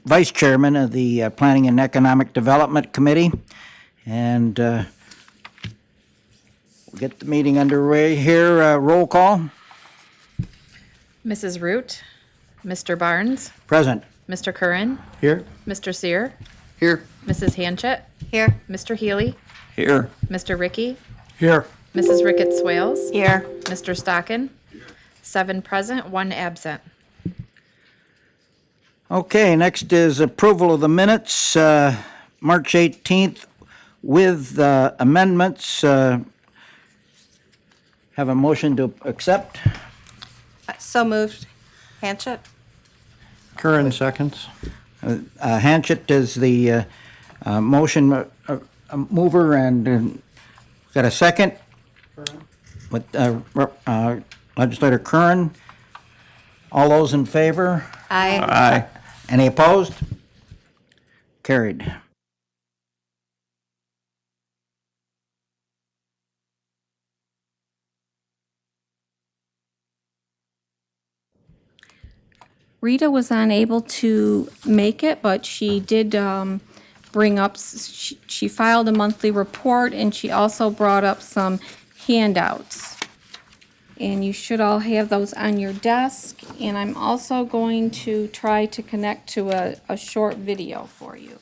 Vice Chairman of the Planning and Economic Development Committee. And we'll get the meeting underway here. Roll call. Mrs. Root, Mr. Barnes, Present. Mr. Curran, Here. Mr. Sear, Here. Mrs. Hanchett, Here. Mr. Healy, Here. Mr. Ricky, Here. Mrs. Ricketts Swales, Here. Mr. Stockin, 7 present, 1 absent. Okay, next is approval of the minutes, March 18th with amendments. Have a motion to accept. So moved. Hanchett? Curran seconds. Hanchett is the motion mover, and got a second with Legislator Curran. All those in favor? Aye. Aye. Any opposed? Carried. Rita was unable to make it, but she did bring up, she filed a monthly report, and she also brought up some handouts. And you should all have those on your desk. And I'm also going to try to connect to a short video for you.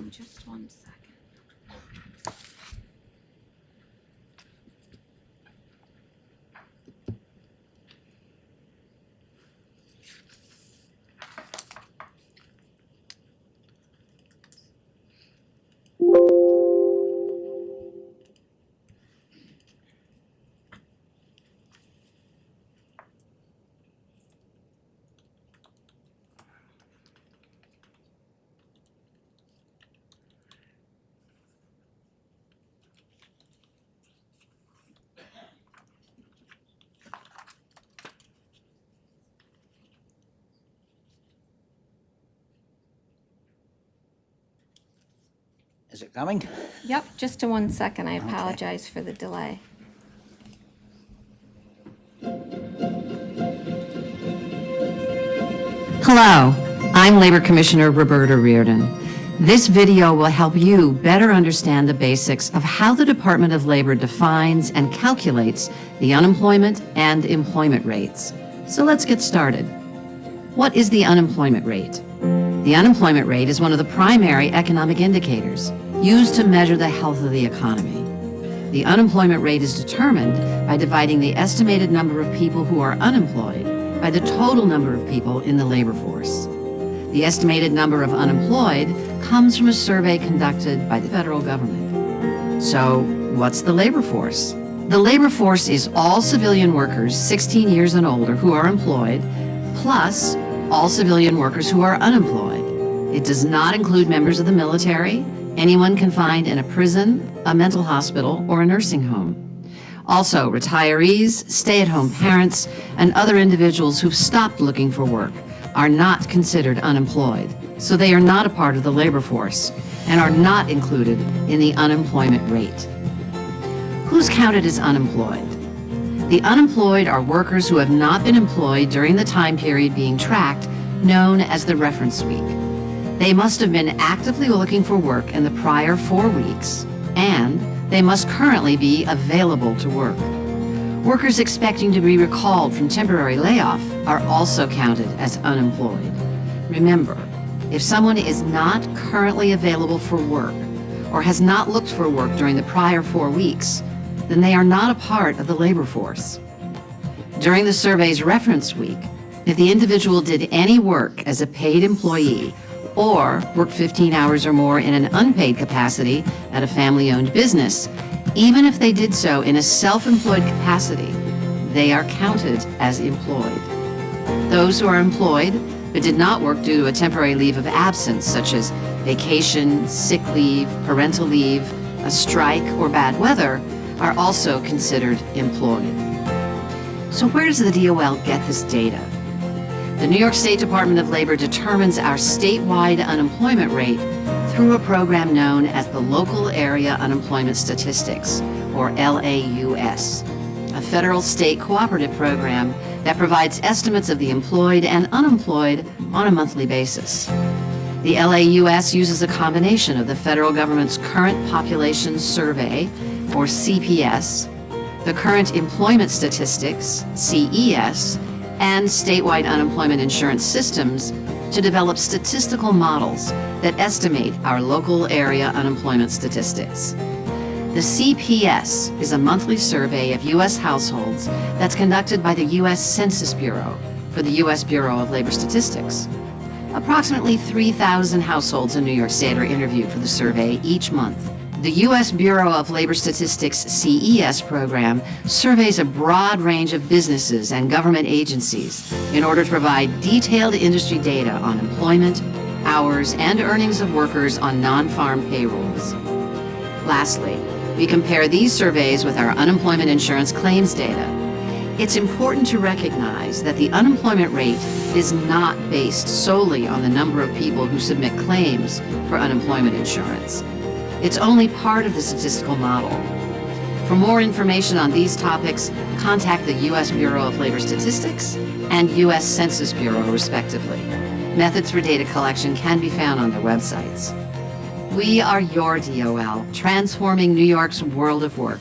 Just 1 second. Is it coming? Yep, just 1 second. I apologize for the delay. Hello, I'm Labor Commissioner Roberta Reardon. This video will help you better understand the basics of how the Department of Labor defines and calculates the unemployment and employment rates. So let's get started. What is the unemployment rate? The unemployment rate is one of the primary economic indicators used to measure the health of the economy. The unemployment rate is determined by dividing the estimated number of people who are unemployed by the total number of people in the labor force. The estimated number of unemployed comes from a survey conducted by the federal government. So, what's the labor force? The labor force is all civilian workers 16 years and older who are employed, plus all civilian workers who are unemployed. It does not include members of the military, anyone confined in a prison, a mental hospital, or a nursing home. Also, retirees, stay-at-home parents, and other individuals who've stopped looking for work are not considered unemployed, so they are not a part of the labor force and are not included in the unemployment rate. Who's counted as unemployed? The unemployed are workers who have not been employed during the time period being tracked, known as the reference week. They must have been actively looking for work in the prior 4 weeks, and they must currently be available to work. Workers expecting to be recalled from temporary layoff are also counted as unemployed. Remember, if someone is not currently available for work or has not looked for work during the prior 4 weeks, then they are not a part of the labor force. During the survey's reference week, if the individual did any work as a paid employee or worked 15 hours or more in an unpaid capacity at a family-owned business, even if they did so in a self-employed capacity, they are counted as employed. Those who are employed but did not work due to a temporary leave of absence, such as vacation, sick leave, parental leave, a strike, or bad weather, are also considered employed. So where does the DOL get this data? The New York State Department of Labor determines our statewide unemployment rate through a program known as the Local Area Unemployment Statistics, or LAUS. a federal state cooperative program that provides estimates of the employed and unemployed on a monthly basis. The LAUS uses a combination of the federal government's Current Population Survey, or CPS, the Current Employment Statistics, CES, and statewide unemployment insurance systems to develop statistical models that estimate our local area unemployment statistics. The CPS is a monthly survey of U.S. households that's conducted by the U.S. Census Bureau for the U.S. Bureau of Labor Statistics. Approximately 3,000 households in New York State are interviewed for the survey each month. The U.S. Bureau of Labor Statistics CES program surveys a broad range of businesses and government agencies in order to provide detailed industry data on employment, hours, and earnings of workers on non-farm payrolls. Lastly, we compare these surveys with our unemployment insurance claims data. It's important to recognize that the unemployment rate is not based solely on the number of people who submit claims for unemployment insurance. It's only part of the statistical model. For more information on these topics, contact the U.S. Bureau of Labor Statistics and U.S. Census Bureau, respectively. Methods for data collection can be found on their websites. We are your DOL, transforming New York's world of work.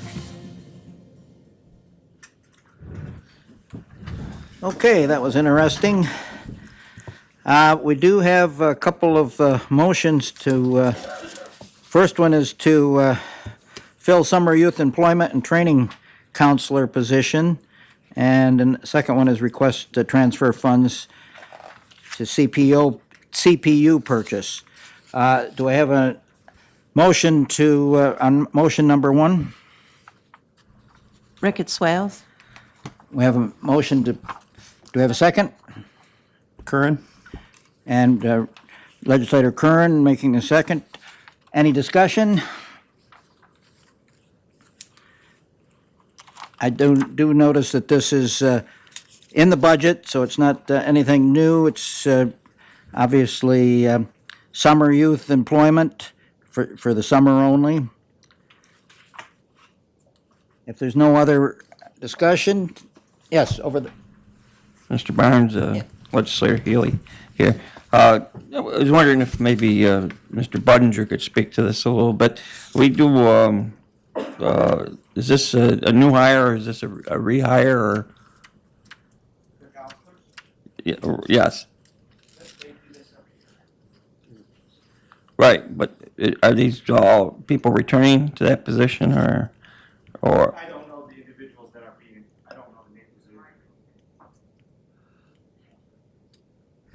Okay, that was interesting. We do have a couple of motions to, first one is to fill summer youth employment and training counselor position. And the second one is request to transfer funds to CPU purchase. Do I have a motion on motion number one? Ricketts Swales. We have a motion do we have a second? Curran? And Legislator Curran making a second. Any discussion? I do notice that this is in the budget, so it's not anything new. It's obviously summer youth employment for the summer only. If there's no other discussion, yes, over the, Mr. Barnes, Legislator Healy here. I was wondering if maybe Mr. Budinger could speak to this a little bit. We do, is this a new hire, or is this a rehire, or? Yes. Right, but are these all people returning to that position, or? I don't know the individuals that are being, I don't know the names of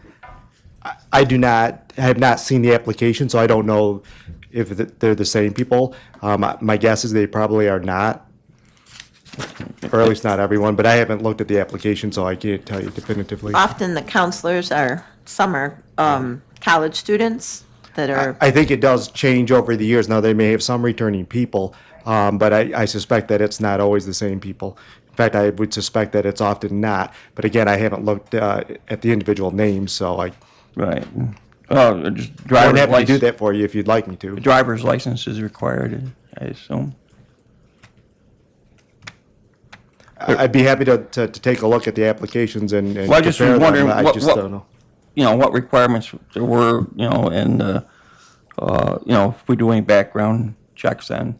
the. I have not seen the application, so I don't know if they're the same people. My guess is they probably are not, or at least not everyone, but I haven't looked at the application, so I can't tell you definitively. Often the counselors are summer college students that are, I think it does change over the years. Now, they may have some returning people, but I suspect that it's not always the same people. In fact, I would suspect that it's often not. But again, I haven't looked at the individual names, so I Right. Just don't driver's have to do license. that for you if you'd like me to. Driver's license is required, I assume. I'd be happy to take a look at the applications and Well, I just compare was them. wondering I what- just what- don't know. What requirements there were, and, if we do any background checks on.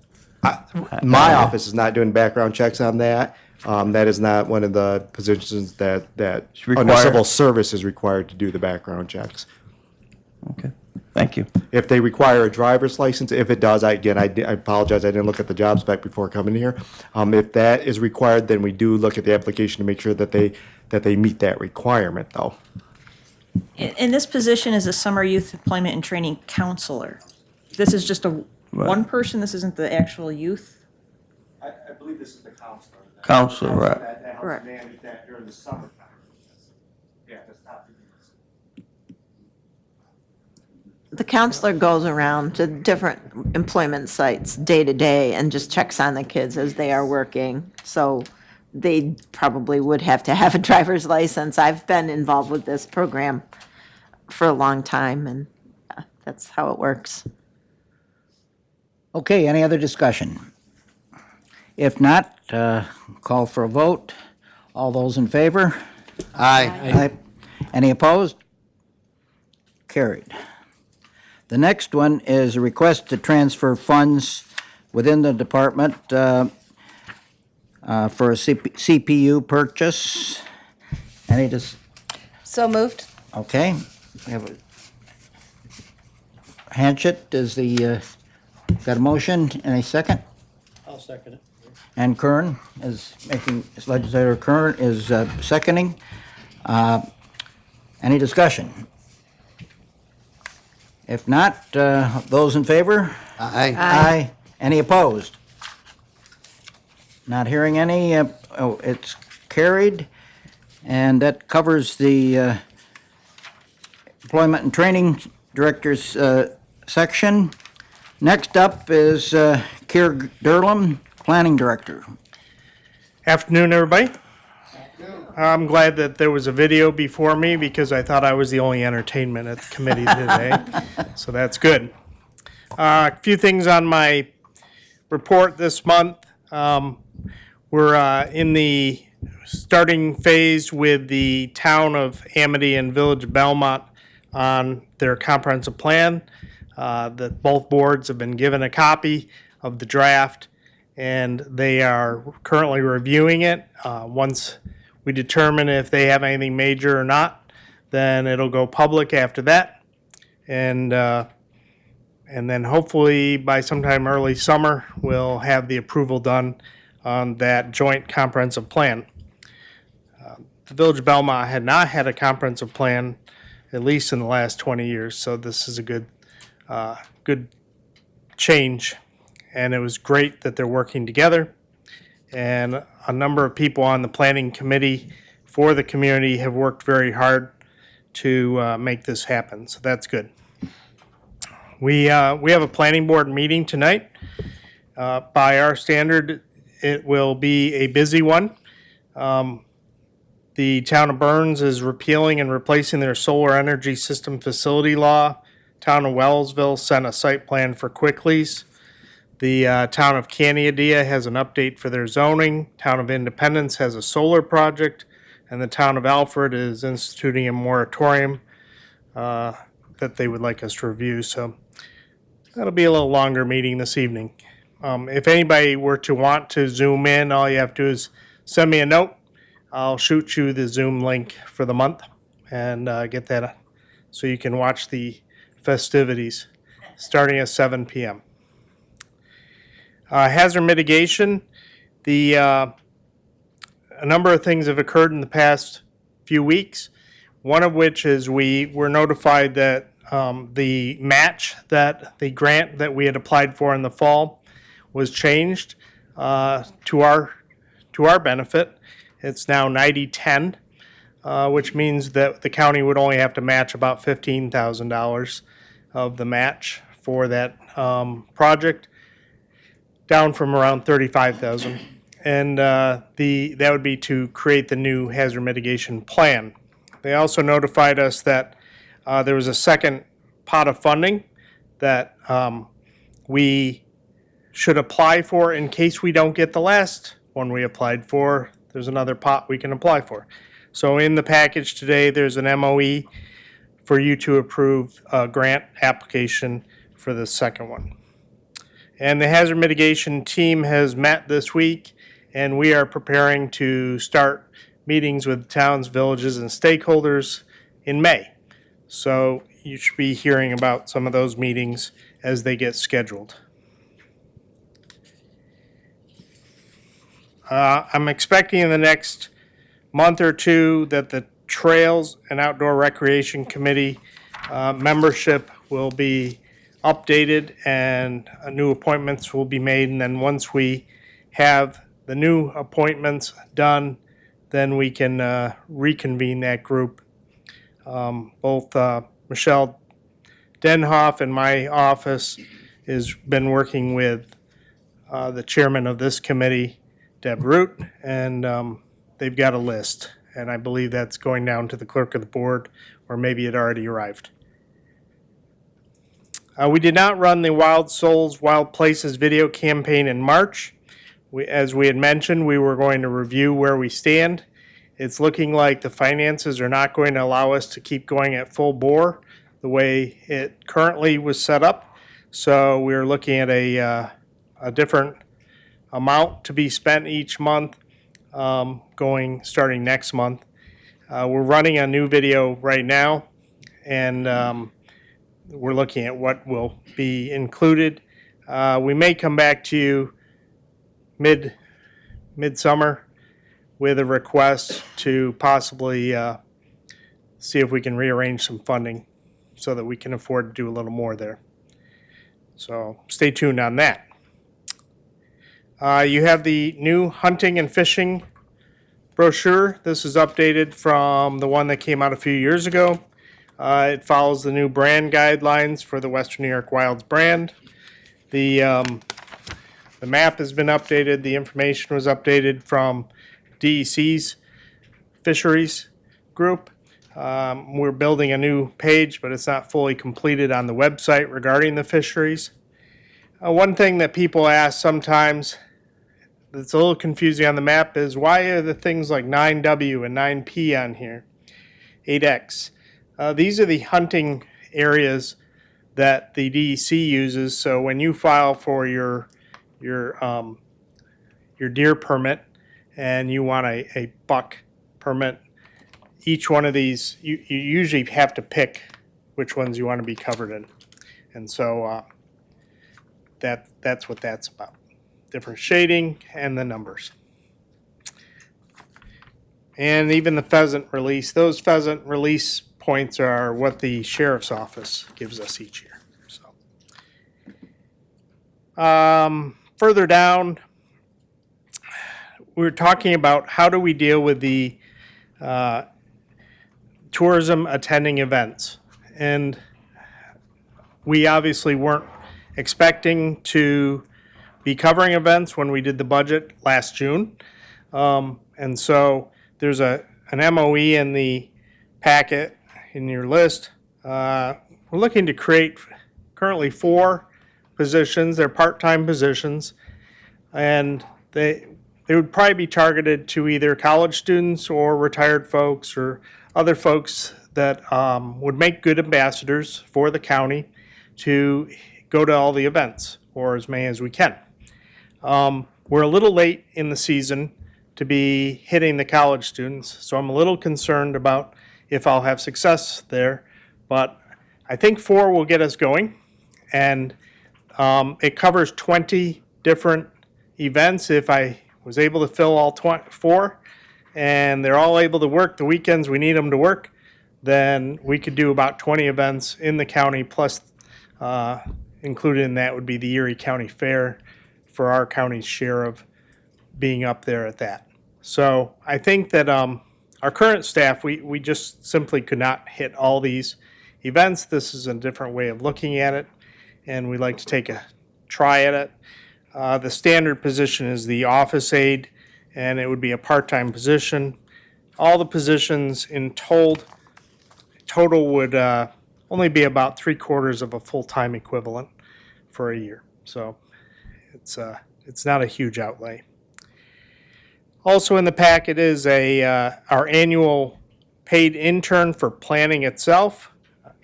My office is not doing background checks on that. That is not one of the positions that under required. civil service is required to do the background checks. Okay, thank you. If they require a driver's license, if it does, I apologize, I didn't look at the job spec before coming here. If that is required, then we do look at the application to make sure that they meet that requirement, though. And this position is a summer youth employment and training counselor. This is just one person, this isn't the actual youth? I believe this is the counselor. Counselor, right. That helps Correct. manage that during the summertime. Yeah, that's not. the counselor goes around to different employment sites day to day and just checks on the kids as they are working. So they probably would have to have a driver's license. I've been involved with this program for a long time, and that's how it works. okay, any other discussion? If not, call for a vote. All those in favor? Aye. Any opposed? Carried. The next one is a request to transfer funds within the department for a CPU purchase. Any So moved. okay. We have a Hanchett is the, got a motion and a second? I'll second it. And Kern is making, Legislator Kern is seconding. Any discussion? If not, those in favor? Aye. Aye. Any opposed? Not hearing any. It's carried. And that covers the Employment and Training Director's section. Next up is Keir Durlam, Planning Director. Afternoon, everybody. I'm glad that there was a video before me because I thought I was the only entertainment at the committee today, so that's good. A few things on my report this month. We're in the starting phase with the town of Amity and Village of Belmont on their comprehensive plan. That both boards have been given a copy of the draft, and they are currently reviewing it. Once we determine if they have anything major or not, then it'll go public after that. And then hopefully by sometime early summer, we'll have the approval done on that joint comprehensive plan. The Village of Belmont had not had a comprehensive plan, at least in the last 20 years, so this is a good change. And it was great that they're working together. And a number of people on the planning committee for the community have worked very hard to make this happen, so that's good. We have a planning board meeting tonight. By our standard, it will be a busy one. The town of Burns is repealing and replacing their solar energy system facility law. Town of Wellsville sent a site plan for Quicklies. The town of Candiadea has an update for their zoning. Town of Independence has a solar project, and the town of Alfred is instituting a moratorium that they would like us to review. So that'll be a little longer meeting this evening. If anybody were to want to zoom in, all you have to do is send me a note. I'll shoot you the Zoom link for the month and get that so you can watch the festivities starting at 7 p.m. Hazard mitigation, a number of things have occurred in the past few weeks. One of which is we were notified that the match, that the grant that we had applied for in the fall was changed to our benefit. It's now 90-10, which means that the county would only have to match about $15,000 of the match for that project, down from around $35,000. And that would be to create the new hazard mitigation plan. They also notified us that there was a second pot of funding that we should apply for in case we don't get the last one we applied for. There's another pot we can apply for. So in the package today, there's an MOE for you to approve a grant application for the second one. And the hazard mitigation team has met this week, and we are preparing to start meetings with towns, villages, and stakeholders in May. So you should be hearing about some of those meetings as they get scheduled. I'm expecting in the next month or two that the Trails and Outdoor Recreation Committee membership will be updated and new appointments will be made. And then once we have the new appointments done, then we can reconvene that group. Both Michelle Denhoff and my office has been working with the chairman of this committee, Deb Root, and they've got a list. And I believe that's going down to the clerk of the board, or maybe it already arrived. We did not run the Wild Souls, Wild Places video campaign in March. as we had mentioned, we were going to review where we stand. It's looking like the finances are not going to allow us to keep going at full bore the way it currently was set up. So we're looking at a different amount to be spent each month, starting next month. We're running a new video right now, and we're looking at what will be included. We may come back to you midsummer with a request to possibly see if we can rearrange some funding so that we can afford to do a little more there. So stay tuned on that. You have the new hunting and fishing brochure. This is updated from the one that came out a few years ago. It follows the new brand guidelines for the Western New York Wilds brand. The map has been updated. The information was updated from DEC's fisheries group. We're building a new page, but it's not fully completed on the website regarding the fisheries. One thing that people ask sometimes that's a little confusing on the map is why are the things like 9W and 9P on here? 8X. These are the hunting areas that the DEC uses. So when you file for your deer permit and you want a buck permit, each one of these, you usually have to pick which ones you want to be covered in. And so that's what that's about. Different shading and the numbers. And even the pheasant release, those pheasant release points are what the sheriff's office gives us each year. So, further down, we're talking about how do we deal with the tourism attending events. And we obviously weren't expecting to be covering events when we did the budget last June. And so there's an MOE in the packet in your list. We're looking to create currently 4 positions. They're part-time positions, and they would probably be targeted to either college students or retired folks or other folks that would make good ambassadors for the county to go to all the events, or as many as we can. We're a little late in the season to be hitting the college students, so I'm a little concerned about if I'll have success there, but I think 4 will get us going, and it covers 20 different events. If I was able to fill all 4, and they're all able to work the weekends we need them to work, then we could do about 20 events in the county, plus included in that would be the Erie County Fair for our county's share of being up there at that. So I think that our current staff, we just simply could not hit all these events. This is a different way of looking at it, and we'd like to take a try at it. The standard position is the office aide, and it would be a part-time position. All the positions in total would only be about 3/4 of a full-time equivalent for a year. So it's not a huge outlay. Also in the packet is our annual paid intern for planning itself.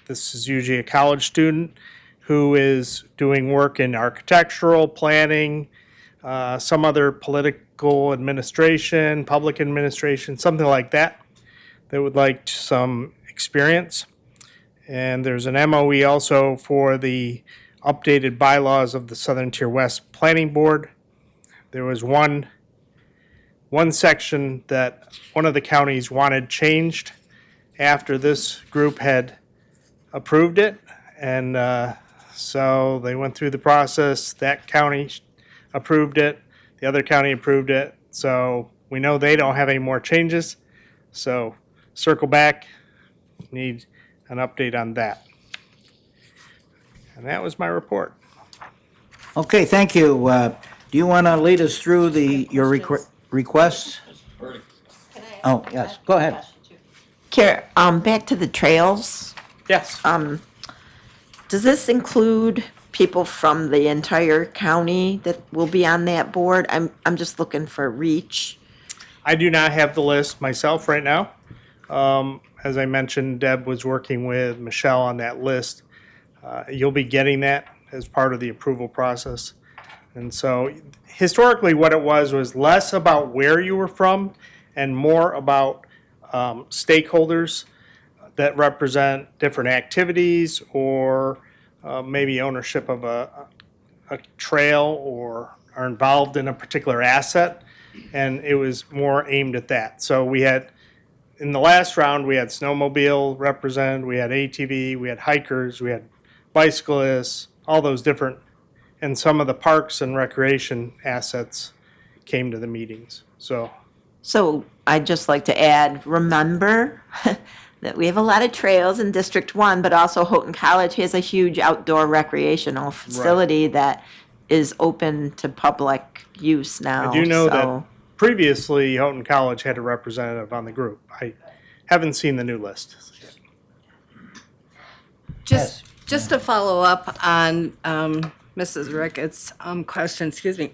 This is usually a college student who is doing work in architectural planning, some other political administration, public administration, something like that. They would like some experience. And there's an MOE also for the updated bylaws of the Southern Tier West Planning Board. There was one section that one of the counties wanted changed after this group had approved it, and so they went through the process. That county approved it, the other county approved it, so we know they don't have any more changes. So circle back, need an update on that. And that was my report. Okay, thank you. Do you want to lead us through your requests? Oh, yes, go ahead. Back to the trails. Yes. Does this include people from the entire county that will be on that board? I'm just looking for reach. I do not have the list myself right now. As I mentioned, Deb was working with Michelle on that list. You'll be getting that as part of the approval process. And so historically, what it was less about where you were from and more about stakeholders that represent different activities or maybe ownership of a trail or are involved in a particular asset. And it was more aimed at that. So we had, in the last round, we had snowmobile represented, we had ATV, we had hikers, we had bicyclists, all those different, and some of the parks and recreation assets came to the meetings. So So I'd just like to add, remember that we have a lot of trails in District 1, but also Houghton College has a huge outdoor recreational facility that is open to public use now. I do know that so- previously Houghton College had a representative on the group. I haven't seen the new list. Just to follow up on Mrs. Ricketts' question, excuse me.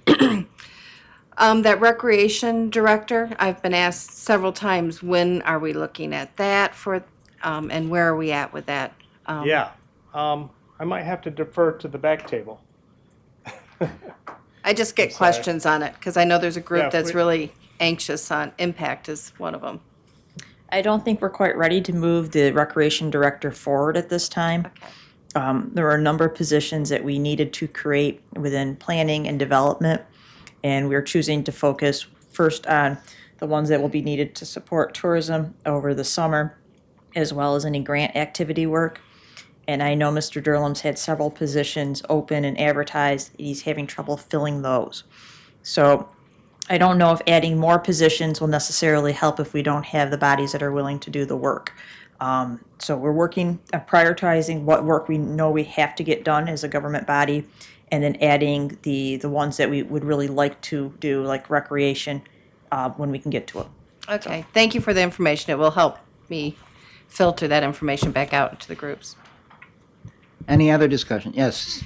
That recreation director, I've been asked several times, when are we looking at that for, and where are we at with that? Yeah, I might have to defer to the back table. I just get questions on it, because I know there's a Yeah, group that's we- really anxious on, Impact is one of them. I don't think we're quite ready to move the recreation director forward at this time. There were a number of positions that we needed to create within planning and development, and we're choosing to focus first on the ones that will be needed to support tourism over the summer, as well as any grant activity work. And I know Mr. Durlam's had several positions open and advertised. He's having trouble filling those. So I don't know if adding more positions will necessarily help if we don't have the bodies that are willing to do the work. So we're working, prioritizing what work we know we have to get done as a government body, and then adding the ones that we would really like to do, like recreation, when we can get to it. Okay, thank you for the information. It will help me filter that information back out into the groups. Any other discussion? Yes.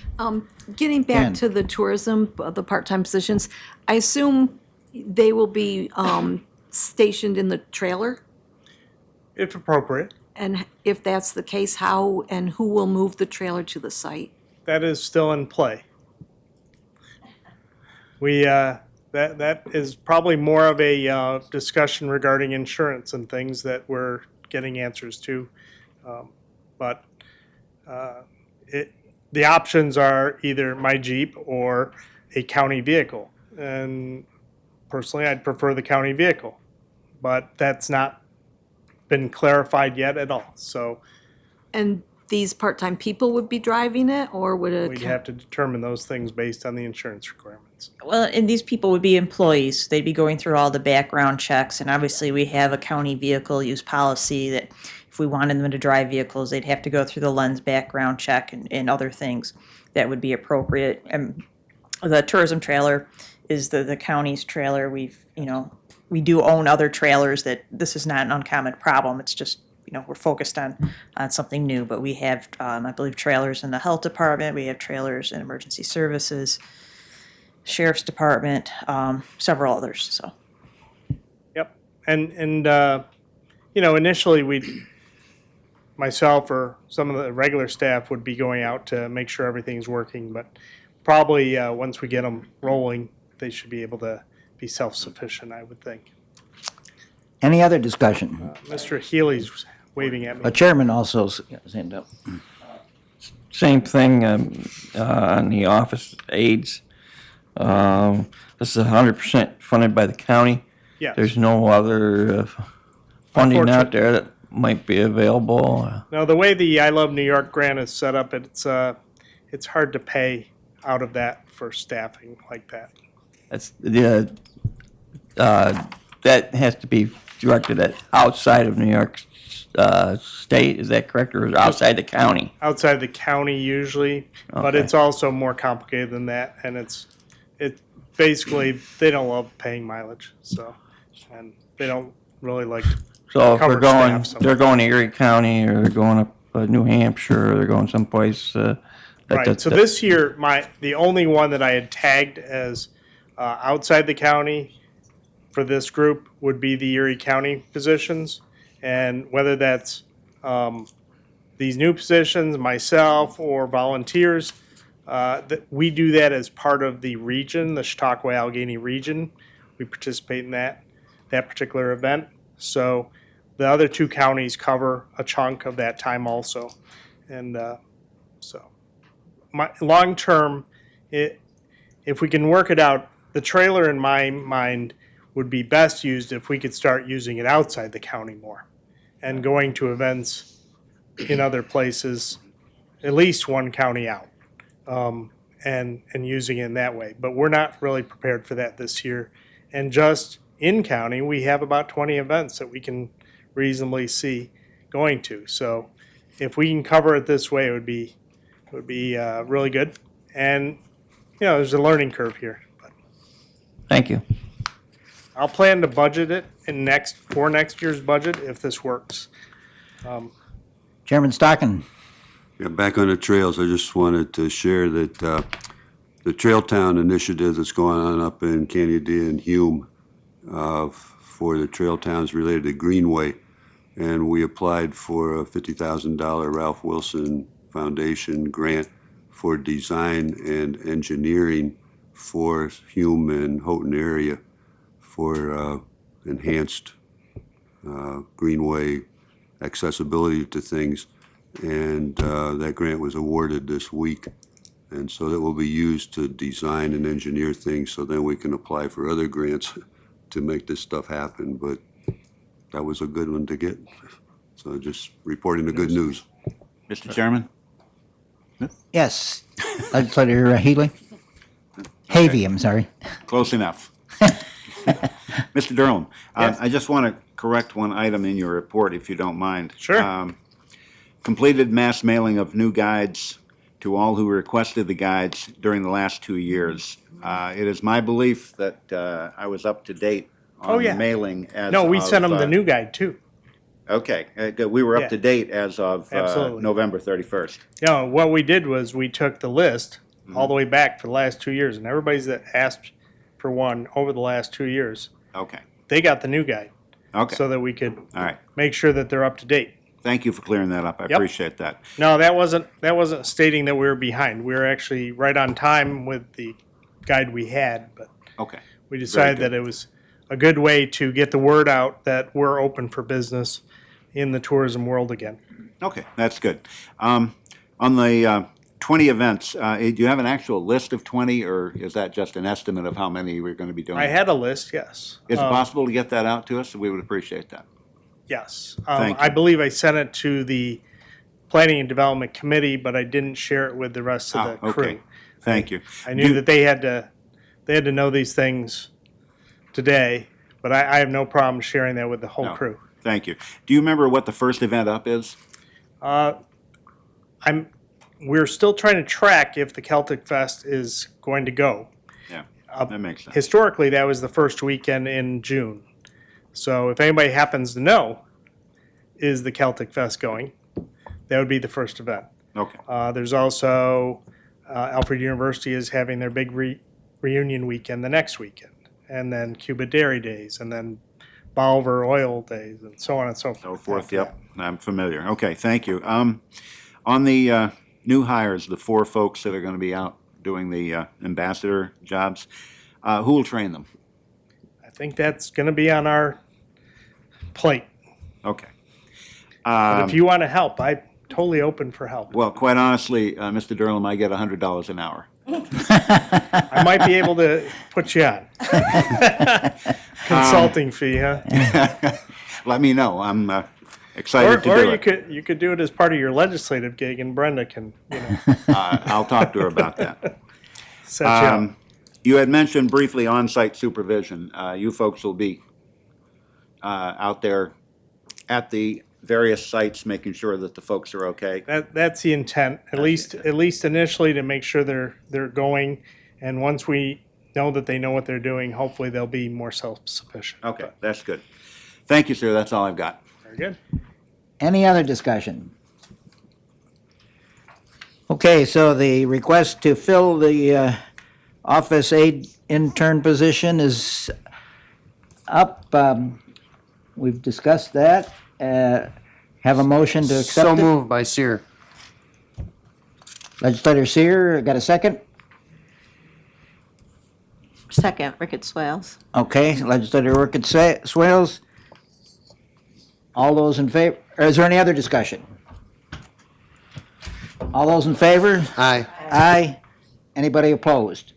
Getting Jen. back to the tourism, the part-time positions, I assume they will be stationed in the trailer? If appropriate. And if that's the case, how and who will move the trailer to the site? That is still in play. We, that is probably more of a discussion regarding insurance and things that we're getting answers to. But the options are either my Jeep or a county vehicle. And personally, I'd prefer the county vehicle, but that's not been clarified yet at all. So And these part-time people would be driving it, or would it? we'd have to determine those things based on the insurance requirements. Well, and these people would be employees. They'd be going through all the background checks, and obviously we have a county vehicle use policy that if we wanted them to drive vehicles, they'd have to go through the Lens background check and other things that would be appropriate. And the tourism trailer is the county's trailer. We do own other trailers that this is not an uncommon problem. It's just, we're focused on something new, but we have, I believe, trailers in the health department. We have trailers in emergency services, sheriff's department, several others, so. Yep. And initially myself or some of the regular staff would be going out to make sure everything's working, but probably once we get them rolling, they should be able to be self-sufficient, I would think. Any other discussion? Mr. Healy's waving at me. The chairman also has his hand up. Same thing on the office aides. This is 100% funded by the county. Yes. There's no other funding out there that might be available. Now, the way the I Love New York grant is set up, it's hard to pay out of that for staffing like that. That's that has to be directed at outside of New York State. Is that correct, or outside the county? Outside the county usually, but Okay. it's also more complicated than that, and it basically they don't love paying mileage, so and they don't really like to So if cover they're going, staff they're going to Erie County, or they're going up New Hampshire, or they're going someplace Right, so this year, the only one that I had tagged as outside the county for this group would be the Erie County positions. And whether that's these new positions, myself, or volunteers, that we do that as part of the region, the Chautauqua-Allegheny region. We participate in that particular event. So the other two counties cover a chunk of that time also. And so my long-term, if we can work it out, the trailer in my mind would be best used if we could start using it outside the county more and going to events in other places, at least one county out, and using it in that way. But we're not really prepared for that this year. And just in county, we have about 20 events that we can reasonably see going to. So if we can cover it this way, it would be really good. And there's a learning curve here. But Thank you. I'll plan to budget it for next year's budget if this works. Chairman Stocking. Yeah, back on the trails, I just wanted to share that the Trail Town initiative that's going on up in Canada and Hume for the trail towns related to Greenway, and we applied for a $50,000 Ralph Wilson Foundation grant for design and engineering for Hume and Houghton area for enhanced Greenway accessibility to things. And that grant was awarded this week. And so that will be used to design and engineer things so then we can apply for other grants to make this stuff happen. But that was a good one to get. So just reporting the good news. Mr. Chairman? Yes, Legislator Healy? Havey, I'm sorry. Close enough. Mr. Durham, I just want to correct one item in your report, if you don't mind. Sure. Completed mass mailing of new guides to all who requested the guides during the last 2 years. It is my belief that I was up to date on the mailing as No, we of, sent them the new guide too. Okay, we were Yeah. up to date as of Absolutely. November 31st. What we did was we took the list all the way back for the last 2 years, and everybody's that asked for one over the last 2 years, Okay, they got the new guide. okay, So that we could all right. make sure that they're up to date. Thank you for clearing that up. I Yep. appreciate that. No, that wasn't stating that we were behind. We were actually right on time with the guide we had, but Okay, we decided good. that it was a good way to get the word out that we're open for business in the tourism world again. okay, that's good. On the 20 events, do you have an actual list of 20, or is that just an estimate of how many we're going to be doing? I had a list, yes. Is it possible to get that out to us? We would appreciate that. Yes. Thank you. I believe I sent it to the Planning and Development Committee, but I didn't share it with the rest of the crew. Okay, thank you. I knew that they had to know these things today, but I have no problem sharing that with the whole No. crew. Thank you. Do you remember what the first event up is? We're still trying to track if the Celtic Fest is going to go. Yeah, that makes sense. Historically, that was the first weekend in June. So if anybody happens to know, is the Celtic Fest going? That would be the first event. Okay, There's also Alfred University is having their big reunion weekend the next weekend, and then Cuba Dairy Days, and then Bolivar Oil Days, and so on and so forth. so forth, yep, I'm familiar. Okay, thank you. On the new hires, the 4 folks that are going to be out doing the ambassador jobs, who will train them? I think that's going to be on our plate. Okay. But if you want to help, I'm totally open for help. Well, quite honestly, Mr. Durham, I get $100 an hour. I might be able to put you on. Consulting fee, huh? Let me know. I'm excited to do it. You could do it as part of your legislative gig, and Brenda can, I'll talk to her about that. set you up. You had mentioned briefly on-site supervision. You folks will be out there at the various sites, making sure that the folks are okay. That's the intent, at least initially, to make sure they're going, and once we know that they know what they're doing, hopefully they'll be more self-sufficient. Okay, that's good. Thank you, sir. That's all I've got. Very good. Any other discussion? Okay, so the request to fill the office aide intern position is up. We've discussed that. Have a motion to accept So it. moved by Seer. Legislator Seer, got a second? Second, Ricketts Swales. Okay, Legislator Ricketts Swales. All those in favor, or is there any other discussion? All those in favor? Aye. Aye. Anybody opposed?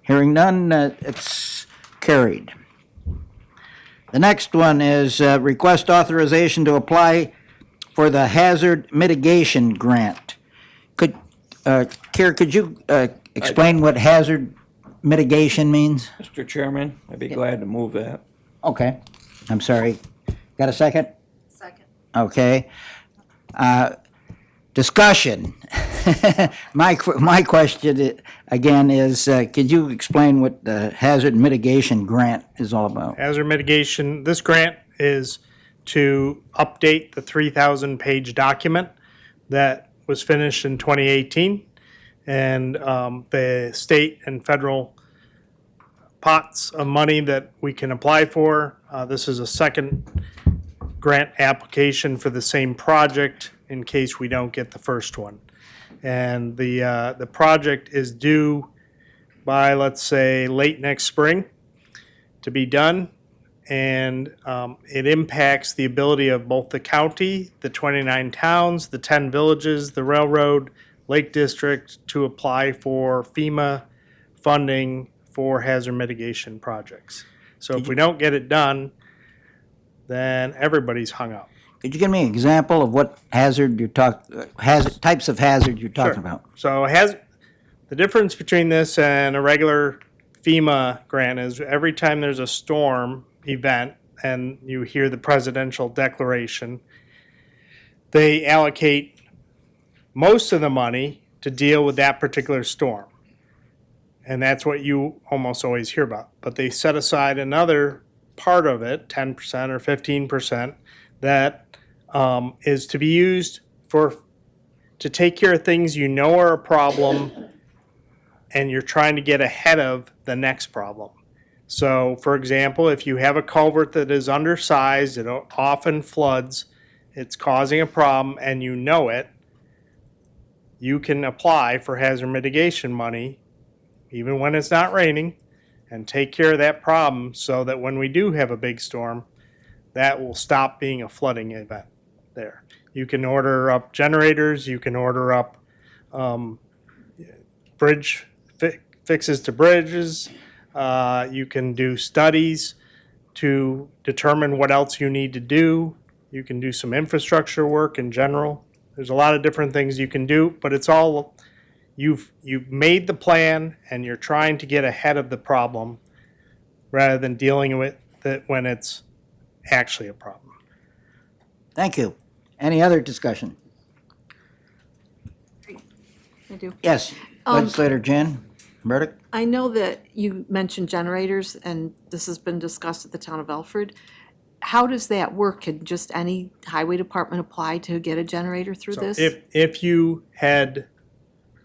Hearing none, it's carried. The next one is request authorization to apply for the hazard mitigation grant. Could, Kier, could you explain what hazard mitigation means? Mr. Chairman, I'd be glad to move that. Okay, I'm sorry. Got a second? Second. Okay. Discussion. My question again is, could you explain what the hazard mitigation grant is all about? Hazard mitigation, this grant is to update the 3,000-page document that was finished in 2018. And the state and federal pots of money that we can apply for. This is a second grant application for the same project in case we don't get the first one. And the project is due by, let's say, late next spring to be done. And it impacts the ability of both the county, the 29 towns, the 10 villages, the railroad, Lake District to apply for FEMA funding for hazard mitigation projects. So if we don't get it done, then everybody's hung up. Could you give me an example of what hazard you're types of hazard you're talking about? So the difference between this and a regular FEMA grant is every time there's a storm event and you hear the presidential declaration, they allocate most of the money to deal with that particular storm. And that's what you almost always hear about. But they set aside another part of it, 10% or 15%, that is to be used to take care of things you know are a problem and you're trying to get ahead of the next problem. So, for example, if you have a culvert that is undersized, it often floods, it's causing a problem, and you know it, you can apply for hazard mitigation money, even when it's not raining, and take care of that problem so that when we do have a big storm, that will stop being a flooding event there. You can order up generators, you can order up bridge fixes to bridges, you can do studies to determine what else you need to do. You can do some infrastructure work in general. There's a lot of different things you can do, but it's all, you've made the plan and you're trying to get ahead of the problem rather than dealing with it when it's actually a problem. Thank you. Any other discussion? I do. Yes, Legislator Jan Burdick? I know that you mentioned generators, and this has been discussed at the town of Alfred. How does that work? Can just any highway department apply to get a generator through So this? if you had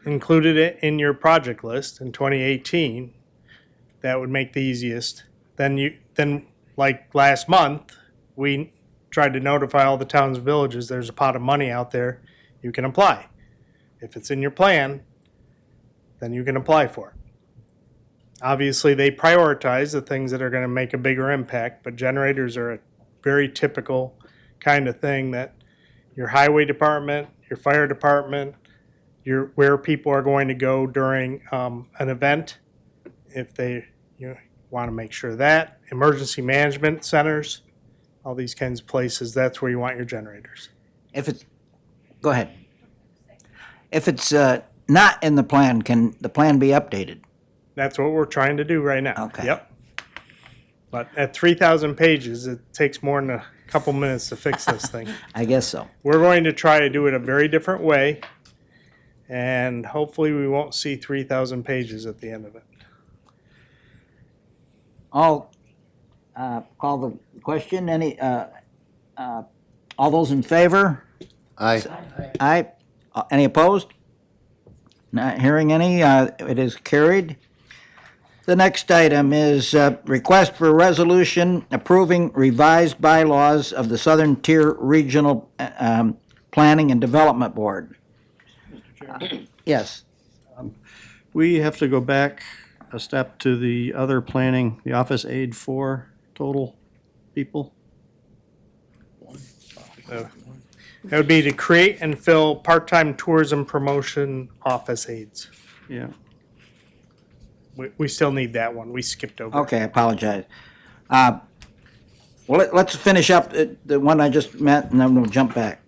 included it in your project list in 2018, that would make the easiest. Then like last month, we tried to notify all the towns and villages, there's a pot of money out there, you can apply. If it's in your plan, then you can apply for it. Obviously, they prioritize the things that are going to make a bigger impact, but generators are a very typical kind of thing that your highway department, your fire department, where people are going to go during an event, if they want to make sure that, emergency management centers, all these kinds of places, that's where you want your generators. Go ahead. If it's not in the plan, can the plan be updated? That's what we're trying to do right now. Okay. Yep. But at 3,000 pages, it takes more than a couple minutes to fix this thing. I guess so. We're going to try to do it a very different way, and hopefully we won't see 3,000 pages at the end of it. I'll call the question. All those in favor? Aye. Aye. Any opposed? Not hearing any, it is carried. The next item is request for a resolution approving revised bylaws of the Southern Tier Regional Planning and Development Board. Yes. We have to go back a step to the other planning, the office aid for total people. That would be to create and fill part-time tourism promotion office aides. Yeah. We still need that one. We skipped over. Okay, I apologize. Well, let's finish up the one I just met, and then we'll jump back.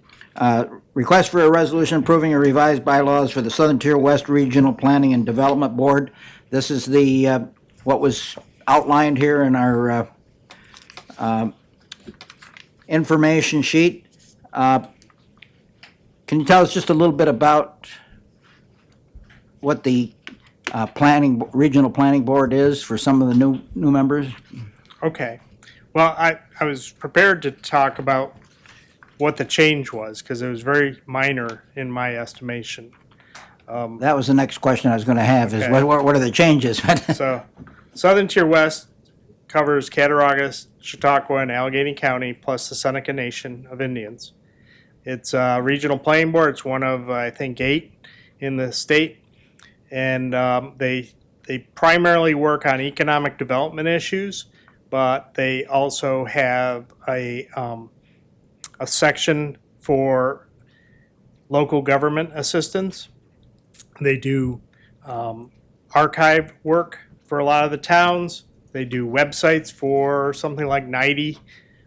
Request for a resolution approving a revised bylaws for the Southern Tier West Regional Planning and Development Board. This is the, what was outlined here in our information sheet. Can you tell us just a little bit about what the regional planning board is for some of the new members? Okay. Well, I was prepared to talk about what the change was, because it was very minor in my estimation. That was the next question I was going to have, is Okay. what are the changes? So, Southern Tier West covers Cattaraugus, Chautauqua, and Allegheny County, plus the Seneca Nation of Indians. It's a regional planning board. It's one of, I think, 8 in the state. And they primarily work on economic development issues, but they also have a section for local government assistance. They do archive work for a lot of the towns. They do websites for something like 90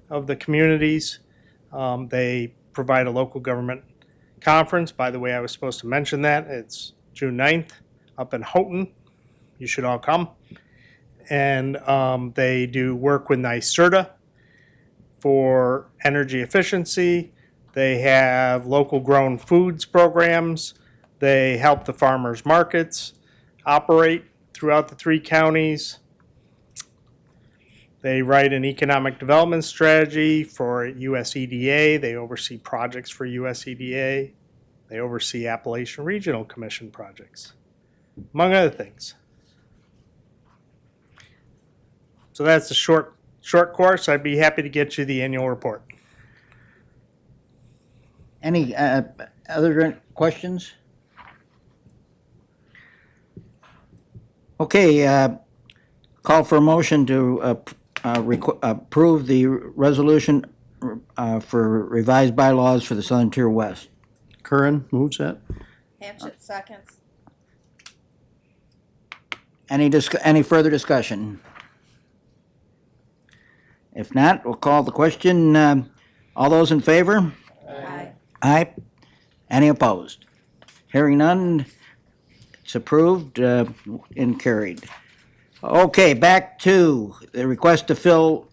of the communities. They provide a local government conference. By the way, I was supposed to mention that. It's June 9th up in Houghton. You should all come. And they do work with NYSERDA for energy efficiency. They have local grown foods programs. They help the farmers markets operate throughout the 3 counties. They write an economic development strategy for USEDA. They oversee projects for USEDA. They oversee Appalachian Regional Commission projects, among other things. So that's a short course. I'd be happy to get you the annual report. Any other questions? Okay, call for a motion to approve the resolution for revised bylaws for the Southern Tier West. Curran moves that. Hanchett seconds. Any further discussion? If not, we'll call the question. All those in favor? Aye. Aye. Any opposed? Hearing none, it's approved and carried. Okay, back to the request to fill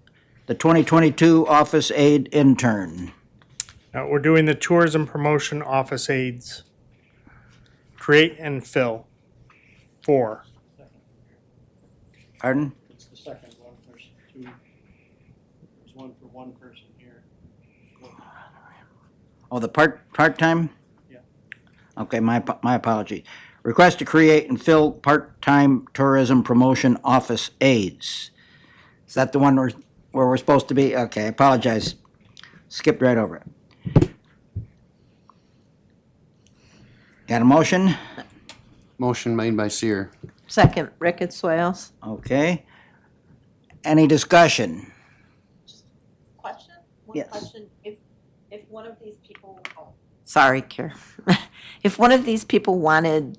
the 2022 office aide intern. Now, we're doing the tourism promotion office aides. Create and fill. 4. Pardon? It's the second one. There's 2. There's one for one person here. Oh, the part-time? Yeah. Okay, my apology. Request to create and fill part-time tourism promotion office aides. Is that the one where we're supposed to be? Okay, I apologize. Skipped right over it. Got a motion? Motion made by Seer. Second, Ricketts Swales. Okay. Any discussion? Question? Yes. Question. If one of these people, sorry, Kara. If one of these people wanted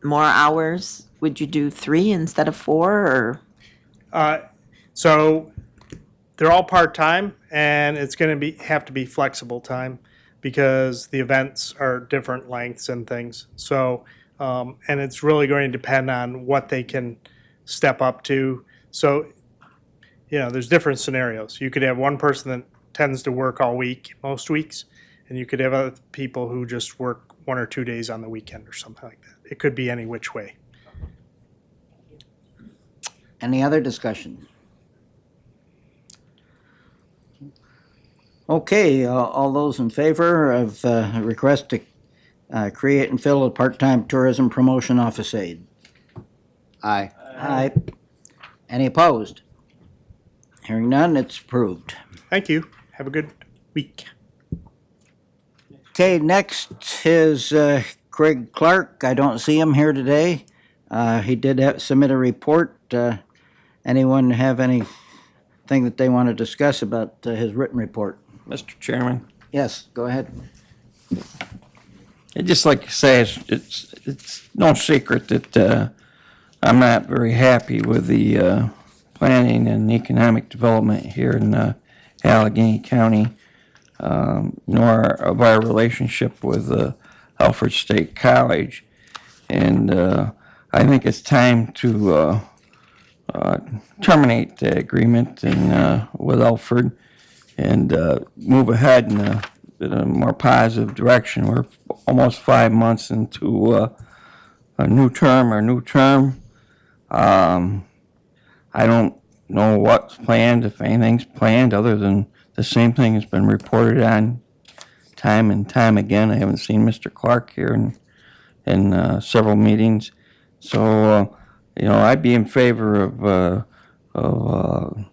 more hours, would you do 3 instead of 4, or? So they're all part-time, and it's going to have to be flexible time because the events are different lengths and things. So, and it's really going to depend on what they can step up to. So, there's different scenarios. You could have one person that tends to work all week, most weeks, and you could have other people who just work 1 or 2 days on the weekend or something like that. It could be any which way. Any other discussion? Okay, all those in favor of request to create and fill a part-time tourism promotion office aide. Aye. Aye. Any opposed? Hearing none, it's approved. Thank you. Have a good week. Okay, next is Craig Clark. I don't see him here today. He did submit a report. Anyone have anything that they want to discuss about his written report? Mr. Chairman, Yes, go ahead. I'd just like to say it's no secret that I'm not very happy with the planning and economic development here in Allegheny County, nor of our relationship with Alfred State College. And I think it's time to terminate the agreement with Alfred and move ahead in a more positive direction. We're almost 5 months into a new term. I don't know what's planned, if anything's planned, other than the same thing has been reported on time and time again. I haven't seen Mr. Clark here in several meetings. So, I'd be in favor of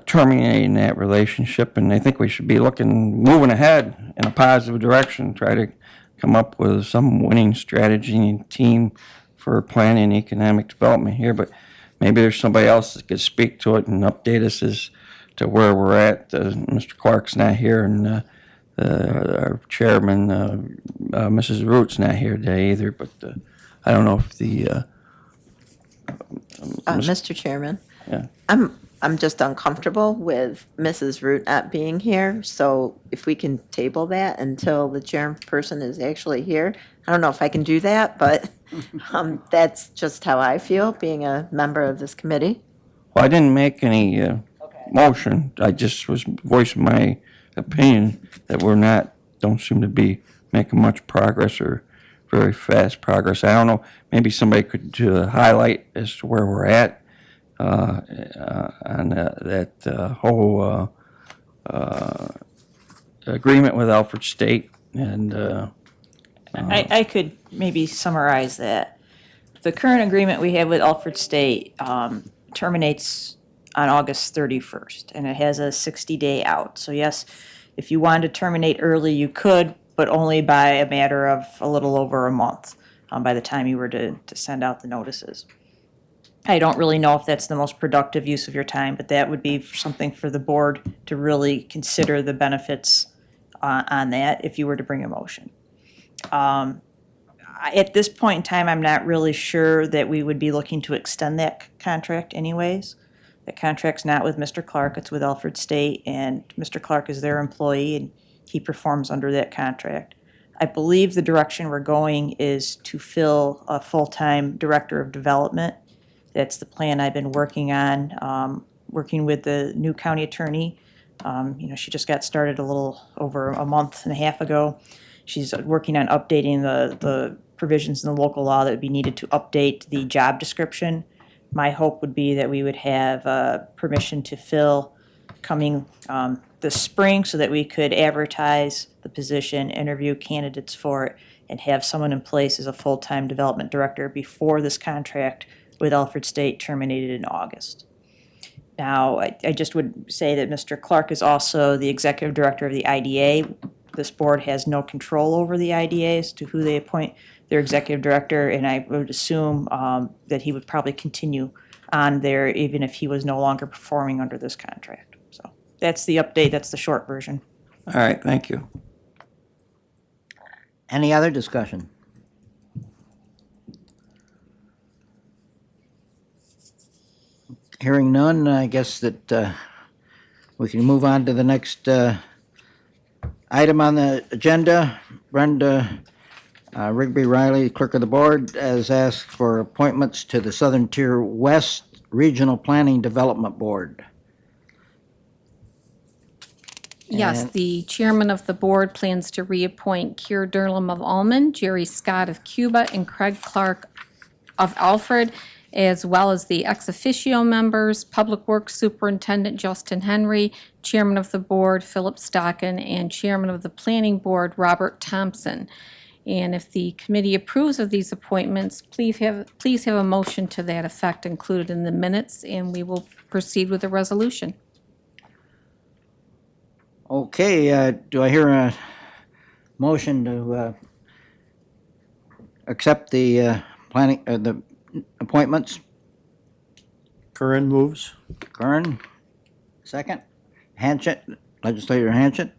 terminating that relationship, and I think we should be moving ahead in a positive direction, try to come up with some winning strategy and team for planning and economic development here, but maybe there's somebody else that could speak to it and update us as to where we're at. Mr. Clark's not here, and our chairman, Mrs. Root's not here today either, but I don't know if the... Mr. Chairman? Yeah. I'm just uncomfortable with Mrs. Root not being here, so if we can table that until the chairperson is actually here. I don't know if I can do that, but that's just how I feel, being a member of this committee. Well, I didn't make any motion. I just was voicing my opinion that don't seem to be making much progress or very fast progress. I don't know, maybe somebody could highlight as to where we're at on that whole agreement with Alfred State. And I could maybe summarize that. The current agreement we have with Alfred State terminates on August 31st, and it has a 60-day out. So yes, if you wanted to terminate early, you could, but only by a matter of a little over a month by the time you were to send out the notices. I don't really know if that's the most productive use of your time, but that would be something for the board to really consider the benefits on that if you were to bring a motion. At this point in time, I'm not really sure that we would be looking to extend that contract anyways. The contract's not with Mr. Clark, it's with Alfred State, and Mr. Clark is their employee, and he performs under that contract. I believe the direction we're going is to fill a full-time director of development. That's the plan I've been working on, working with the new county attorney. She just got started a little over a month and a half ago. She's working on updating the provisions in the local law that would be needed to update the job description. My hope would be that we would have permission to fill coming this spring so that we could advertise the position, interview candidates for it, and have someone in place as a full-time development director before this contract with Alfred State terminated in August. Now, I just would say that Mr. Clark is also the executive director of the IDA. This board has no control over the IDA as to who they appoint their executive director, and I would assume that he would probably continue on there even if he was no longer performing under this contract. So that's the update, that's the short version. all right, thank you. Any other discussion? Hearing none, I guess that we can move on to the next item on the agenda. Brenda Rigby Riley, Clerk of the Board, has asked for appointments to the Southern Tier West Regional Planning Development Board. Yes, And- the chairman of the board plans to reappoint Keir Durham of Almond, Jerry Scott of Cuba, and Craig Clark of Alfred, as well as the ex officio members, Public Works Superintendent Justin Henry, Chairman of the Board Philip Stockin, and Chairman of the Planning Board Robert Thompson. And if the committee approves of these appointments, please have a motion to that effect included in the minutes, and we will proceed with the resolution. Okay, do I hear a motion to accept the the appointments? Curran moves. Curran, second. Hanchett, Legislator Hanchett.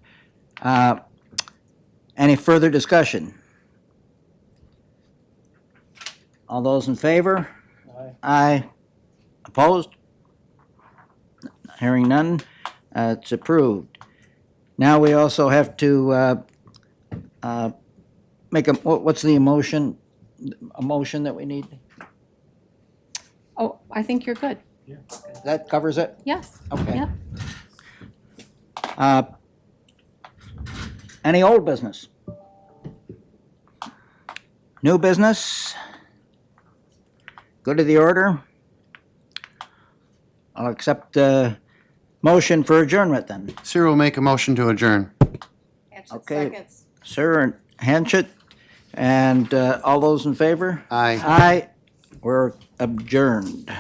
Any further discussion? All those in favor? Aye. Aye. Opposed? Hearing none, it's approved. Now we also have to make a, what's the motion that we need? Oh, I think you're good. That covers it? Yes. Okay. Yep. Any old business? New business? Go to the order. I'll accept motion for adjournment then. Sir will make a motion to adjourn. Okay. Sir and Hanchett, and all those in favor? Aye. Aye. We're adjourned.